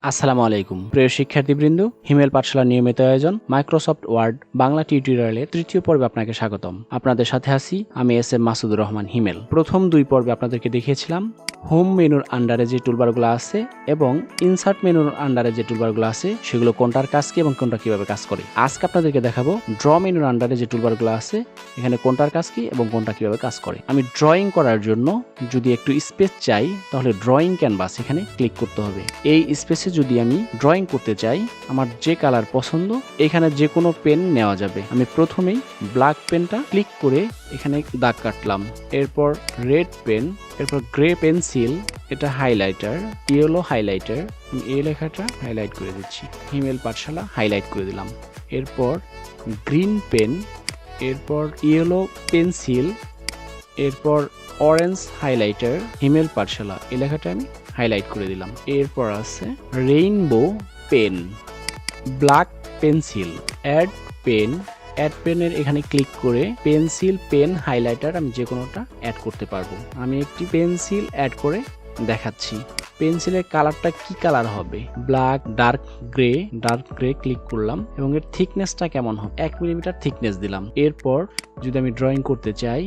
আসসালামু আলাইকুম প্রিয় শিক্ষার্থীবৃন্দ, হিমেল পাঠশালার নিয়মিত আয়োজন মাইক্রোসফট ওয়ার্ড বাংলা টিউটোরিয়ালের তৃতীয় পর্বে আপনাকে স্বাগতম। আপনাদের সাথে আছি আমি এস.এম. মাসুদুর রহমান হিমেল। প্রথম দুই পর্বে আপনাদেরকে দেখিয়েছিলাম হোম মেনুর আন্ডারে যে টুলবারগুলো আছে এবং ইনসার্ট মেনুর আন্ডারে যে টুলবারগুলো আছে সেগুলো কোনটার কাজ কি এবং কোনটা কিভাবে কাজ করে। আজকে আপনাদেরকে দেখাবো ড্র মেনুর আন্ডারে যে টুলবারগুলো আছে এখানে কোনটার কাজ কি এবং কোনটা কিভাবে কাজ করে। আমি ড্রয়িং করার জন্য যদি একটু স্পেস চাই তাহলে ড্রয়িং ক্যানভাস এখানে ক্লিক করতে হবে। এই স্পেসে যদি আমি ড্রয়িং করতে চাই, আমার যে কালার পছন্দ এখানে যে কোনো পেন নেওয়া যাবে। আমি প্রথমেই ব্ল্যাক পেনটা ক্লিক করে এখানে দাগ কাটলাম, এরপর রেড পেন, এরপর গ্রে পেন্সিল, এটা হাইলাইটার, ইয়েলো হাইলাইটার, আমি এই লেখাটা হাইলাইট করে দিচ্ছি, হিমেল পাঠশালা হাইলাইট করে দিলাম। এরপর গ্রিন পেন, এরপর ইয়েলো পেন্সিল, এরপর অরেঞ্জ হাইলাইটার, হিমেল পাঠশালা এই লেখাটা আমি হাইলাইট করে দিলাম। এরপর আছে rainbow pen, black pencil, add pen, add পেনের এখানে ক্লিক করে পেন্সিল, পেন, হাইলাইটার আমি যে কোনোটা অ্যাড করতে পারবো। আমি একটি পেন্সিল অ্যাড করে দেখাচ্ছি। পেন্সিলের কালারটা কি কালার হবে, ব্ল্যাক, ডার্ক গ্রে ক্লিক করলাম এবং এর থিকনেসটা কেমন হবে, 1 মিলিমিটার থিকনেস দিলাম। এরপর যদি আমি ড্রয়িং করতে চাই,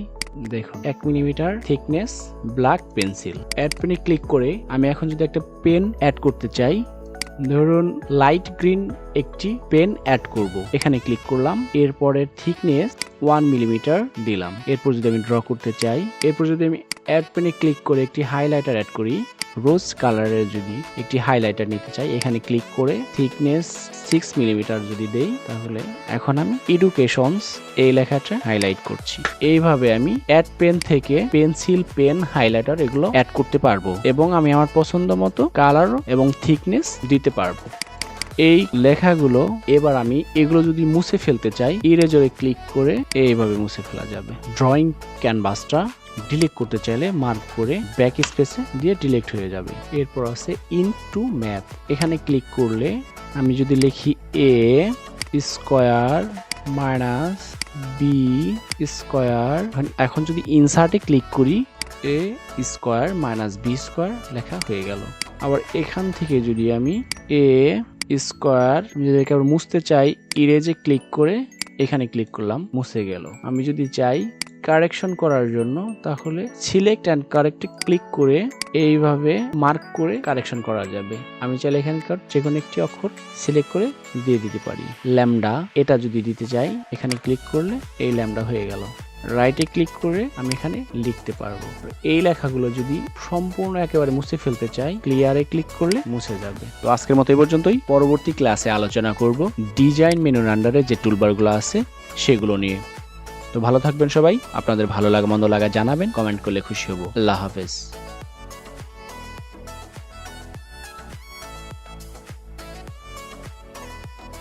দেখুন 1 millimetre thickness black pencil, add পেনে ক্লিক করে আমি এখন যদি একটা পেন অ্যাড করতে চাই, ধরুন লাইট গ্রিন একটি পেন অ্যাড করব, এখানে ক্লিক করলাম। এরপরের থিকনেস 1 মিলিমিটার দিলাম। এরপর যদি আমি ড্র করতে চাই, এরপর যদি আমি অ্যাড পেনে ক্লিক করে একটি হাইলাইটার অ্যাড করি, রোজ কালারের যদি একটি হাইলাইটার নিতে চাই এখানে ক্লিক করে থিকনেস 6 মিলিমিটার যদি দেই, তাহলে এখন আমি এডুকেশনস এই লেখাটা হাইলাইট করছি। এইভাবে আমি অ্যাড পেন থেকে পেন্সিল, পেন, হাইলাইটার এগুলো অ্যাড করতে পারবো এবং আমি আমার পছন্দ মতো কালার এবং থিকনেস দিতে পারবো। এই লেখাগুলো এবার আমি এগুলো যদি মুছে ফেলতে চাই, ইরেজরে ক্লিক করে এইভাবে মুছে ফেলা যাবে। ড্রয়িং ক্যানভাসটা ডিলিট করতে চাইলে মার্ক করে ব্যাক স্পেসে দিয়ে ডিলিট হয়ে যাবে। এরপর আছে ইনটু ম্যাপ, এখানে ক্লিক করলে আমি যদি লিখি এ স্কয়ার মাইনাস বি স্কয়ার, এখন যদি ইনসার্টে ক্লিক করি এ স্কয়ার মাইনাস বি স্কয়ার লেখা হয়ে গেল। আবার এখান থেকে যদি আমি এ স্কয়ার যদি একেবারে মুছতে চাই, ইরেজে ক্লিক করে এখানে ক্লিক করলাম, মুছে গেল। আমি যদি চাই কারেকশন করার জন্য তাহলে সিলেক্ট অ্যান্ড কারেক্টে ক্লিক করে এইভাবে মার্ক করে কারেকশন করা যাবে। আমি চাইলে এখানকার যে কোনো একটি অক্ষর সিলেক্ট করে দিয়ে দিতে পারি। ল্যামডা এটা যদি দিতে চাই এখানে ক্লিক করলে এই ল্যামডা হয়ে গেল। রাইটে ক্লিক করে আমি এখানে লিখতে পারবো। এই লেখাগুলো যদি সম্পূর্ণ একেবারে মুছে ফেলতে চাই, ক্লিয়ারে ক্লিক করলে মুছে যাবে। তো আজকের মতো এই পর্যন্তই। পরবর্তী ক্লাসে আলোচনা করব ডিজাইন মেনুর আন্ডারে যে টুলবারগুলো আছে সেগুলো নিয়ে। তো ভালো থাকবেন সবাই, আপনাদের ভালো লাগা মন্দ লাগা জানাবেন, কমেন্ট করলে খুশি হব। আল্লাহ হাফেজ।